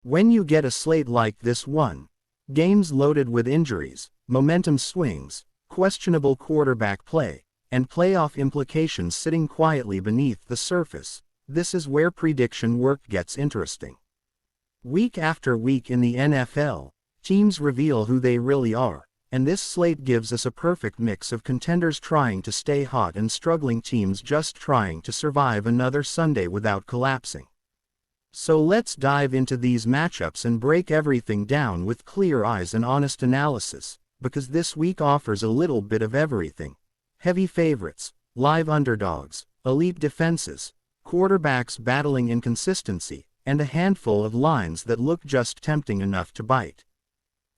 When you get a slate like this one, games loaded with injuries, momentum swings, questionable quarterback play, and playoff implications sitting quietly beneath the surface, this is where prediction work gets interesting. Week after week in the NFL, teams reveal who they really are, and this slate gives us a perfect mix of contenders trying to stay hot and struggling teams just trying to survive another Sunday without collapsing. So let's dive into these matchups and break everything down with clear eyes and honest analysis, because this week offers a little bit of everything. Heavy favorites, live underdogs, elite defenses, quarterbacks battling inconsistency, and a handful of lines that look just tempting enough to bite.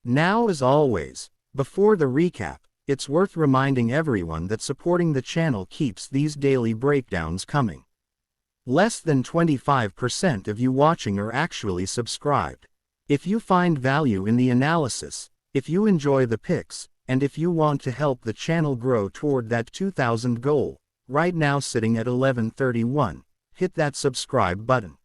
Now, as always, before the recap, it's worth reminding everyone that supporting the channel keeps these daily breakdowns coming. Less than 25% of you watching are actually subscribed. If you find value in the analysis, if you enjoy the picks, and if you want to help the channel grow toward that 2,000 goal, right now sitting at 1131, hit that subscribe button.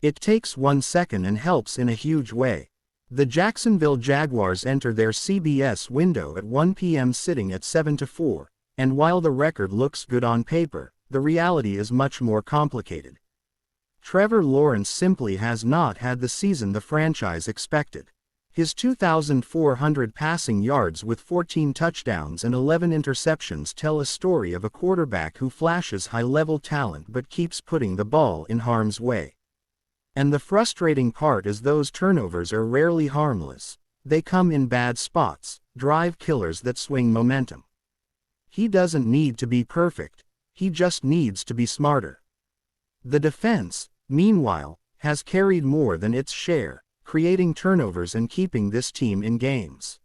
It takes 1 second and helps in a huge way. The Jacksonville Jaguars enter their CBS window at 1 p.m. sitting at 7-4, and while the record looks good on paper, the reality is much more complicated. Trevor Lawrence simply has not had the season the franchise expected. His 2,400 passing yards with 14 touchdowns and 11 interceptions tell a story of a quarterback who flashes high-level talent but keeps putting the ball in harm's way. And the frustrating part is those turnovers are rarely harmless. They come in bad spots, drive killers that swing momentum. He doesn't need to be perfect. He just needs to be smarter. The defense, meanwhile, has carried more than its share, creating turnovers and keeping this team in games.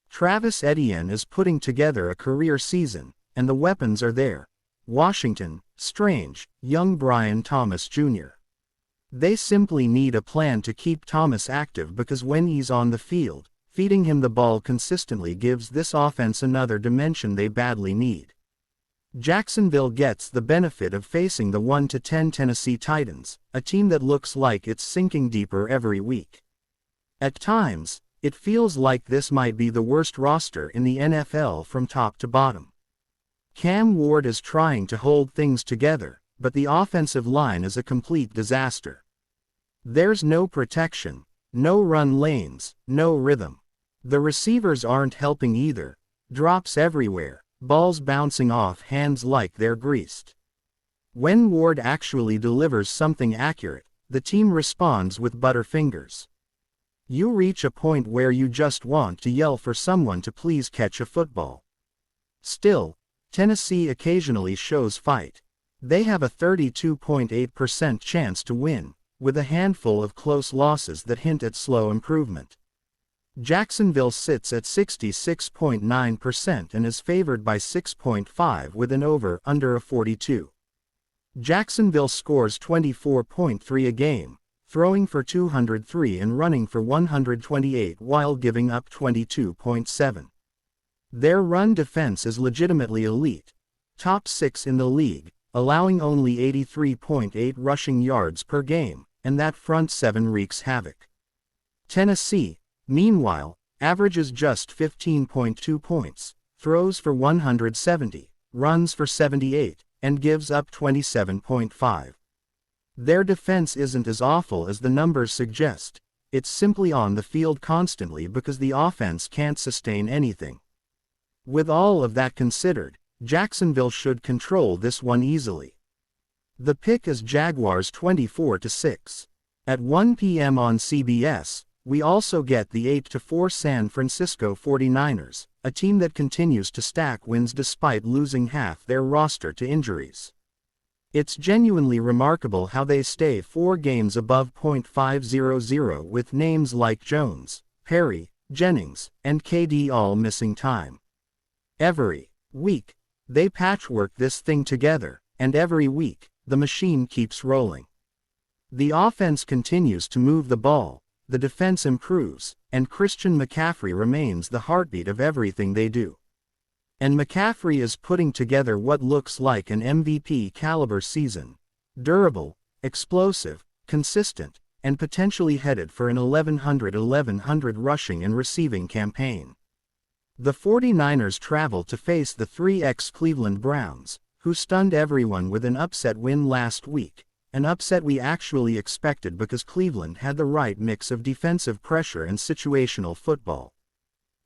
Travis Etienne is putting together a career season, and the weapons are there. Washington, Strange, young Brian Thomas Jr. They simply need a plan to keep Thomas active because when he's on the field, feeding him the ball consistently gives this offense another dimension they badly need. Jacksonville gets the benefit of facing the 1-10 Tennessee Titans, a team that looks like it's sinking deeper every week. At times, it feels like this might be the worst roster in the NFL from top to bottom. Cam Ward is trying to hold things together, but the offensive line is a complete disaster. There's no protection, no run lanes, no rhythm. The receivers aren't helping either, drops everywhere. Balls bouncing off hands like they're greased. When Ward actually delivers something accurate, the team responds with butterfingers. You reach a point where you just want to yell for someone to please catch a football. Still, Tennessee occasionally shows fight. They have a 32.8% chance to win, with a handful of close losses that hint at slow improvement. Jacksonville sits at 66.9% and is favored by 6.5 with an over/under of 42. Jacksonville scores 24.3 a game, throwing for 203 and running for 128 while giving up 22.7. Their run defense is legitimately elite, top 6 in the league, allowing only 83.8 rushing yards per game, and that front seven wreaks havoc. Tennessee, meanwhile, averages just 15.2 points, throws for 170, runs for 78, and gives up 27.5. Their defense isn't as awful as the numbers suggest. It's simply on the field constantly because the offense can't sustain anything. With all of that considered, Jacksonville should control this one easily. The pick is Jaguars 24-6. At 1 p.m. on CBS, we also get the 8-4 San Francisco 49ers, a team that continues to stack wins despite losing half their roster to injuries. It's genuinely remarkable how they stay 4 games above .500 with names like Jones, Perry, Jennings, and KD all missing time. Every week, they patchwork this thing together, and every week, the machine keeps rolling. The offense continues to move the ball, the defense improves, and Christian McCaffrey remains the heartbeat of everything they do. And McCaffrey is putting together what looks like an MVP-caliber season. Durable, explosive, consistent, and potentially headed for an 1100 rushing and receiving campaign. The 49ers travel to face the 3x Cleveland Browns, who stunned everyone with an upset win last week, an upset we actually expected because Cleveland had the right mix of defensive pressure and situational football.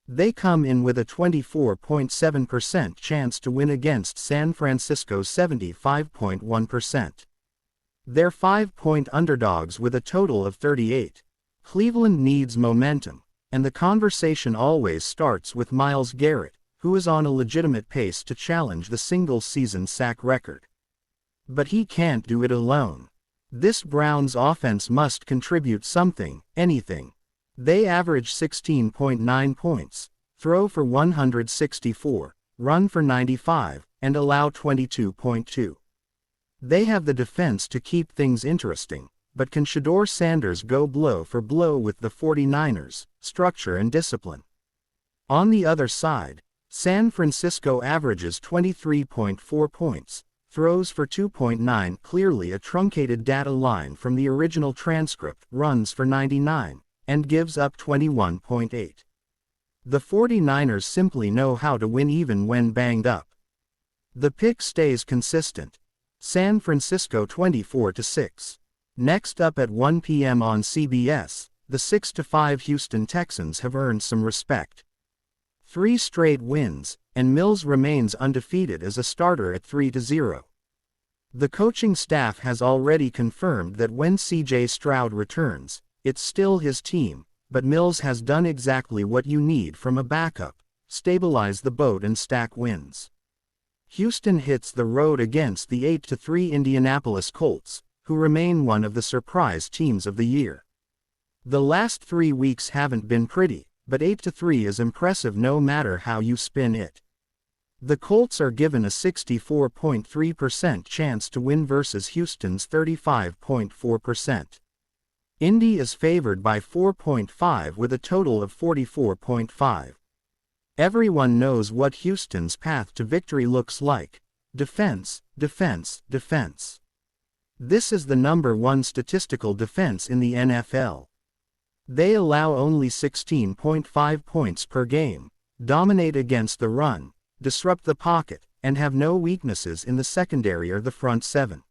They come in with a 24.7% chance to win against San Francisco's 75.1%. They're 5-point underdogs with a total of 38. Cleveland needs momentum, and the conversation always starts with Myles Garrett, who is on a legitimate pace to challenge the single-season sack record. But he can't do it alone. This Browns offense must contribute something, anything. They average 16.9 points, throw for 164, run for 95, and allow 22.2. They have the defense to keep things interesting, but can Shedeur Sanders go blow for blow with the 49ers, structure and discipline? On the other side, San Francisco averages 23.4 points, throws for 2.9, clearly a truncated data line from the original transcript, runs for 99, and gives up 21.8. The 49ers simply know how to win even when banged up. The pick stays consistent. San Francisco 24-6. Next up at 1 p.m. on CBS, the 6-5 Houston Texans have earned some respect. 3 straight wins, and Mills remains undefeated as a starter at 3-0. The coaching staff has already confirmed that when C.J. Stroud returns, it's still his team, but Mills has done exactly what you need from a backup: stabilize the boat and stack wins. Houston hits the road against the 8-3 Indianapolis Colts, who remain one of the surprise teams of the year. The last 3 weeks haven't been pretty, but 8-3 is impressive no matter how you spin it. The Colts are given a 64.3% chance to win versus Houston's 35.4%. Indy is favored by 4.5 with a total of 44.5. Everyone knows what Houston's path to victory looks like: defense, defense, defense. This is the number 1 statistical defense in the NFL. They allow only 16.5 points per game, dominate against the run, disrupt the pocket, and have no weaknesses in the secondary or the front 7.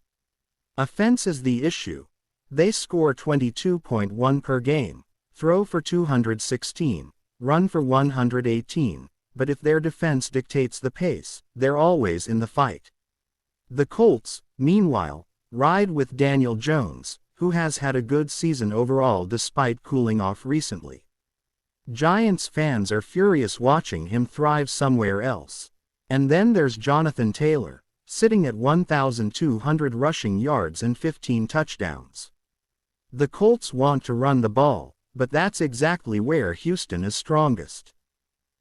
Offense is the issue. They score 22.1 per game, throw for 216, run for 118, but if their defense dictates the pace, they're always in the fight. The Colts, meanwhile, ride with Daniel Jones, who has had a good season overall despite cooling off recently. Giants fans are furious watching him thrive somewhere else. And then there's Jonathan Taylor, sitting at 1,200 rushing yards and 15 touchdowns. The Colts want to run the ball, but that's exactly where Houston is strongest.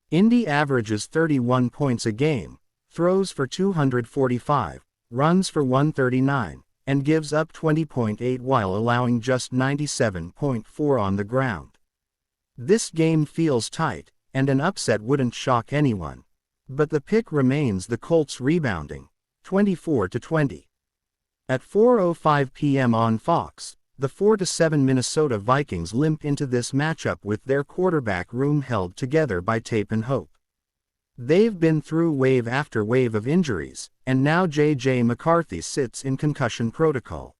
Indy averages 31 points a game, throws for 245, runs for 139, and gives up 20.8 while allowing just 97.4 on the ground. This game feels tight, and an upset wouldn't shock anyone. But the pick remains the Colts rebounding, 24-20. At 4:05 p.m. on Fox, the 4-7 Minnesota Vikings limp into this matchup with their quarterback room held together by tape and hope. They've been through wave after wave of injuries, and now J.J. McCarthy sits in concussion protocol.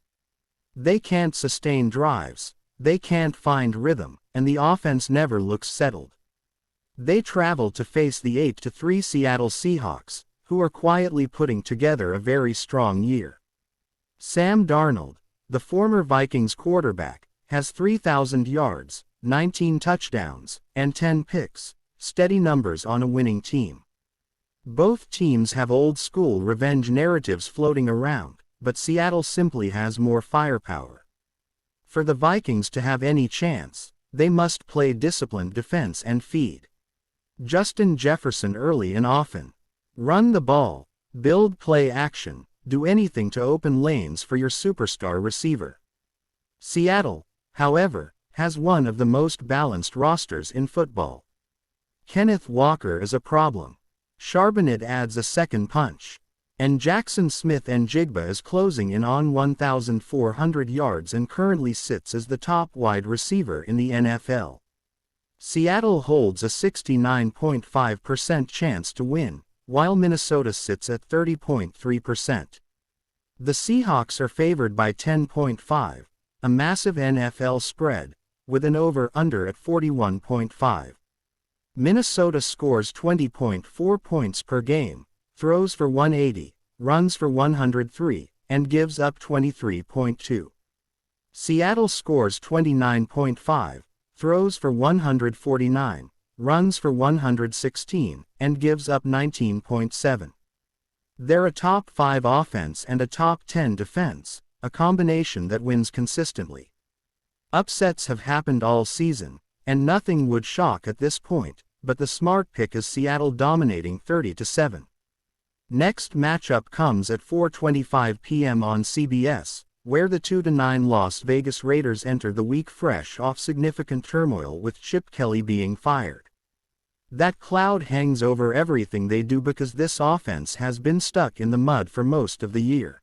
They can't sustain drives, they can't find rhythm, and the offense never looks settled. They travel to face the 8-3 Seattle Seahawks, who are quietly putting together a very strong year. Sam Darnold, the former Vikings quarterback, has 3,000 yards, 19 touchdowns, and 10 picks, steady numbers on a winning team. Both teams have old-school revenge narratives floating around, but Seattle simply has more firepower. For the Vikings to have any chance, they must play disciplined defense and feed Justin Jefferson early and often. Run the ball, build play action, do anything to open lanes for your superstar receiver. Seattle, however, has one of the most balanced rosters in football. Kenneth Walker is a problem. Charbonnet adds a second punch. And Jackson Smith-Njigba is closing in on 1,400 yards and currently sits as the top wide receiver in the NFL. Seattle holds a 69.5% chance to win, while Minnesota sits at 30.3%. The Seahawks are favored by 10.5, a massive NFL spread, with an over-under at 41.5. Minnesota scores 20.4 points per game, throws for 180, runs for 103, and gives up 23.2. Seattle scores 29.5, throws for 149, runs for 116, and gives up 19.7. They're a top 5 offense and a top 10 defense, a combination that wins consistently. Upsets have happened all season, and nothing would shock at this point, but the smart pick is Seattle dominating 30-7. Next matchup comes at 4:25 p.m. on CBS, where the 2-9 Las Vegas Raiders enter the week fresh off significant turmoil with Chip Kelly being fired. That cloud hangs over everything they do because this offense has been stuck in the mud for most of the year.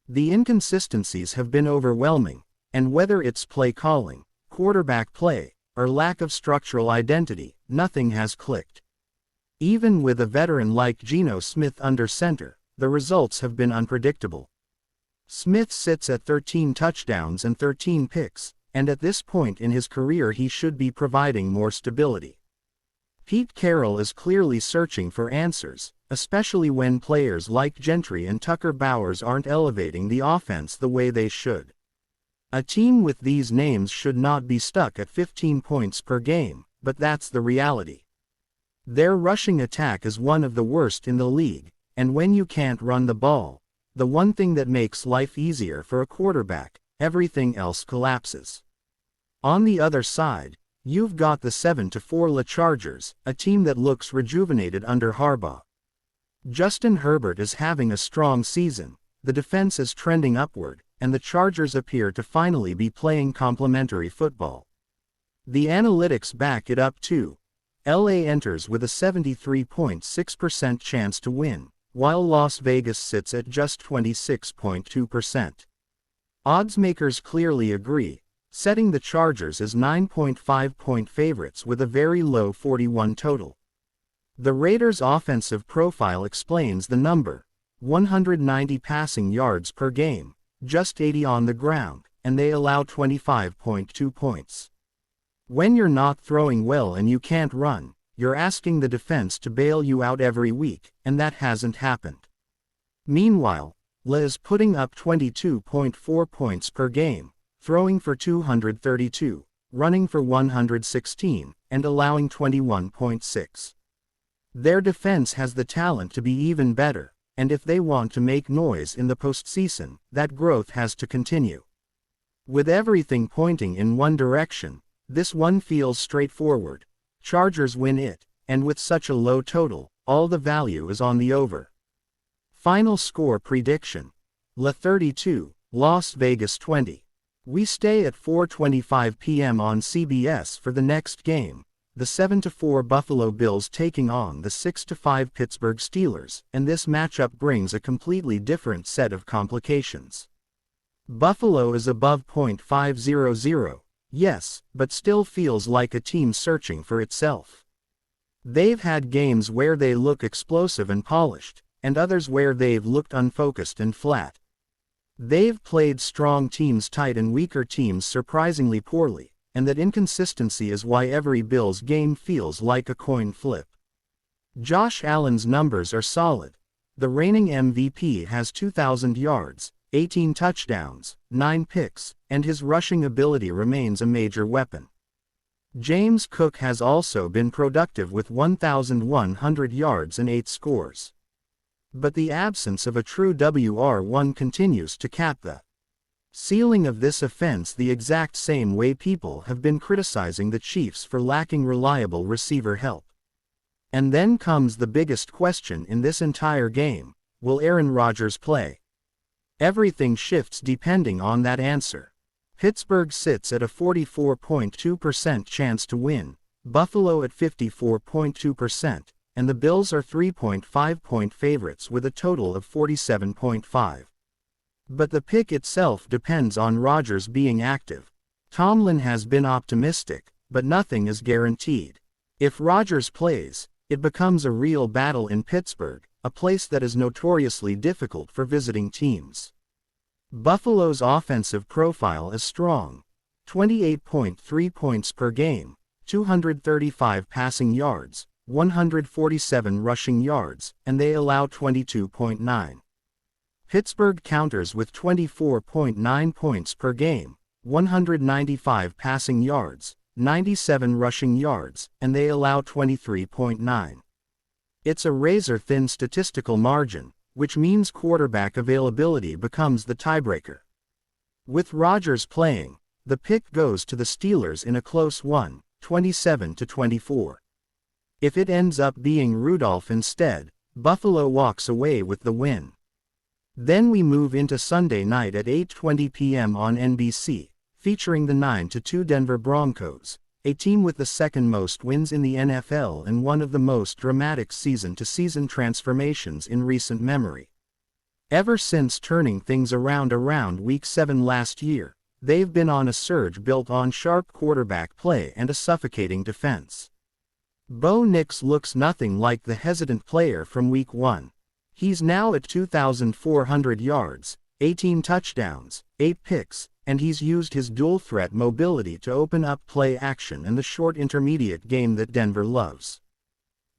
The inconsistencies have been overwhelming, and whether it's play calling, quarterback play, or lack of structural identity, nothing has clicked. Even with a veteran like Geno Smith under center, the results have been unpredictable. Smith sits at 13 touchdowns and 13 picks, and at this point in his career he should be providing more stability. Pete Carroll is clearly searching for answers, especially when players like Gentry and Tucker Bowers aren't elevating the offense the way they should. A team with these names should not be stuck at 15 points per game, but that's the reality. Their rushing attack is one of the worst in the league, and when you can't run the ball, the one thing that makes life easier for a quarterback, everything else collapses. On the other side, you've got the 7-4 Chargers, a team that looks rejuvenated under Harbaugh. Justin Herbert is having a strong season, the defense is trending upward, and the Chargers appear to finally be playing complementary football. The analytics back it up too. LA enters with a 73.6% chance to win, while Las Vegas sits at just 26.2%. Oddsmakers clearly agree, setting the Chargers as 9.5-point favorites with a very low 41 total. The Raiders' offensive profile explains the number: 190 passing yards per game, just 80 on the ground, and they allow 25.2 points. When you're not throwing well and you can't run, you're asking the defense to bail you out every week, and that hasn't happened. Meanwhile, LA is putting up 22.4 points per game, throwing for 232, running for 116, and allowing 21.6. Their defense has the talent to be even better, and if they want to make noise in the postseason, that growth has to continue. With everything pointing in one direction, this one feels straightforward. Chargers win it, and with such a low total, all the value is on the over. Final score prediction: LA 32, Las Vegas 20. We stay at 4:25 p.m. on CBS for the next game, the 7-4 Buffalo Bills taking on the 6-5 Pittsburgh Steelers, and this matchup brings a completely different set of complications. Buffalo is above .500. Yes, but still feels like a team searching for itself. They've had games where they look explosive and polished, and others where they've looked unfocused and flat. They've played strong teams tight and weaker teams surprisingly poorly, and that inconsistency is why every Bills game feels like a coin flip. Josh Allen's numbers are solid. The reigning MVP has 2,000 yards, 18 touchdowns, 9 picks, and his rushing ability remains a major weapon. James Cook has also been productive with 1,100 yards and 8 scores. But the absence of a true WR1 continues to cap the ceiling of this offense the exact same way people have been criticizing the Chiefs for lacking reliable receiver help. And then comes the biggest question in this entire game: will Aaron Rodgers play? Everything shifts depending on that answer. Pittsburgh sits at a 44.2% chance to win, Buffalo at 54.2%, and the Bills are 3.5-point favorites with a total of 47.5. But the pick itself depends on Rodgers being active. Tomlin has been optimistic, but nothing is guaranteed. If Rodgers plays, it becomes a real battle in Pittsburgh, a place that is notoriously difficult for visiting teams. Buffalo's offensive profile is strong. 28.3 points per game, 235 passing yards, 147 rushing yards, and they allow 22.9. Pittsburgh counters with 24.9 points per game, 195 passing yards, 97 rushing yards, and they allow 23.9. It's a razor-thin statistical margin, which means quarterback availability becomes the tiebreaker. With Rodgers playing, the pick goes to the Steelers in a close one, 27-24. If it ends up being Rudolph instead, Buffalo walks away with the win. Then we move into Sunday night at 8:20 p.m. on NBC, featuring the 9-2 Denver Broncos, a team with the second most wins in the NFL and one of the most dramatic season-to-season transformations in recent memory. Ever since turning things around Week 7 last year, they've been on a surge built on sharp quarterback play and a suffocating defense. Bo Nix looks nothing like the hesitant player from Week 1. He's now at 2,400 yards, 18 touchdowns, 8 picks, and he's used his dual-threat mobility to open up play action and the short intermediate game that Denver loves.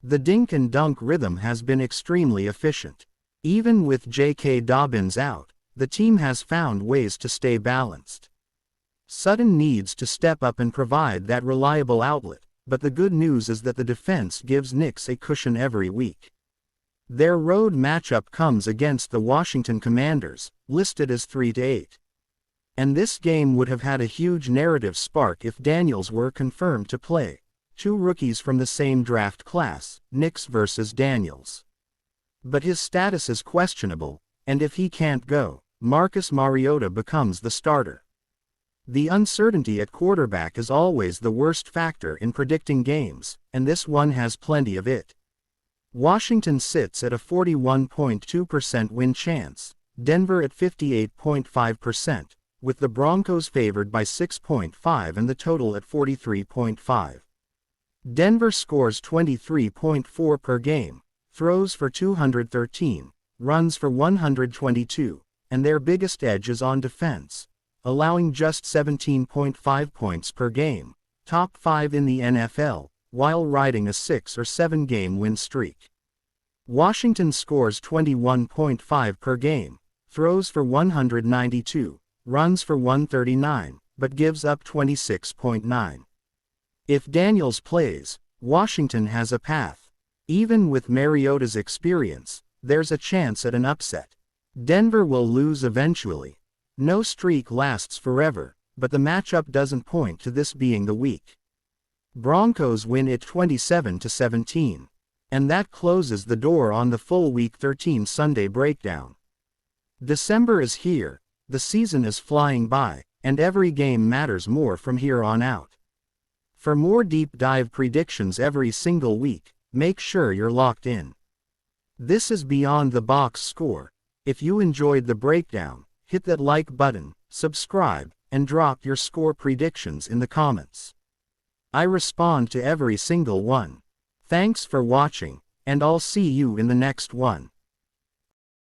The dink-and-dunk rhythm has been extremely efficient. Even with J.K. Dobbins out, the team has found ways to stay balanced. Sutton needs to step up and provide that reliable outlet, but the good news is that the defense gives Nix a cushion every week. Their road matchup comes against the Washington Commanders, listed as 3-8. And this game would have had a huge narrative spark if Daniels were confirmed to play. Two rookies from the same draft class, Nix versus Daniels. But his status is questionable, and if he can't go, Marcus Mariota becomes the starter. The uncertainty at quarterback is always the worst factor in predicting games, and this one has plenty of it. Washington sits at a 41.2% win chance, Denver at 58.5%, with the Broncos favored by 6.5 and the total at 43.5. Denver scores 23.4 per game, throws for 213, runs for 122, and their biggest edge is on defense, allowing just 17.5 points per game, top 5 in the NFL, while riding a 6 or 7 game win streak. Washington scores 21.5 per game, throws for 192, runs for 139, but gives up 26.9. If Daniels plays, Washington has a path. Even with Mariota's experience, there's a chance at an upset. Denver will lose eventually. No streak lasts forever, but the matchup doesn't point to this being the week. Broncos win it 27-17. And that closes the door on the full Week 13 Sunday breakdown. December is here, the season is flying by, and every game matters more from here on out. For more deep dive predictions every single week, make sure you're locked in. This is Beyond the Box Score. If you enjoyed the breakdown, hit that like button, subscribe, and drop your score predictions in the comments. I respond to every single one. Thanks for watching, and I'll see you in the next one.